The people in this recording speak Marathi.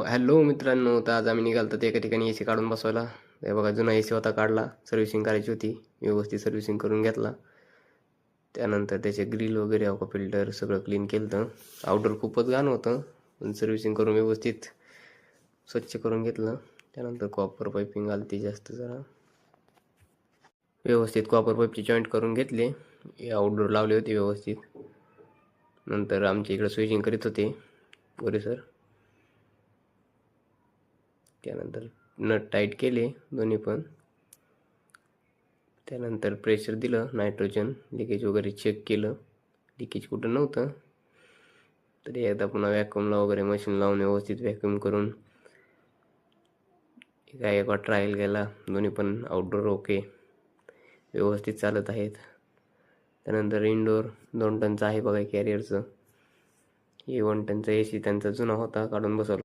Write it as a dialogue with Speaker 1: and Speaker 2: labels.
Speaker 1: हॅलो मित्रांनो, तर आज आम्ही निघालो तर एका ठिकाणी AC काढून बसवायला. हे बघा, जुना AC होता, काढला. सर्व्हिसिंग करायची होती, व्यवस्थित सर्व्हिसिंग करून घेतला. त्यानंतर त्याचे ग्रिल वगैरे फिल्टर सगळं क्लीन केलं. आउटडोर खूपच घाण होतं, पण सर्व्हिसिंग करून व्यवस्थित स्वच्छ करून घेतलं. त्यानंतर कॉपर पाईपिंग आली ती जास्त जरा व्यवस्थित कॉपर पाईपची जॉईंट करून घेतले. आउटडोर लावले होते व्यवस्थित. नंतर आमच्या इकडे स्विचिंग करीत होते गोरे सर. त्यानंतर नट टाईट केले दोन्ही पण. त्यानंतर प्रेशर दिलं, नायट्रोजन लिकेज वगैरे चेक केलं, लिकेज कुठं नव्हतं. तरी एकदा पुन्हा वॅक्यूमला वगैरे मशीन लावून व्यवस्थित वॅक्यूम करून एका ट्रायल केला. दोन्ही पण आउटडोर ओके, व्यवस्थित चालत आहेत. त्यानंतर इनडोअर 2 टनचं आहे बघा कॅरियरचं. हे 1 टनचा AC त्यांचा जुना होता, काढून बसवला.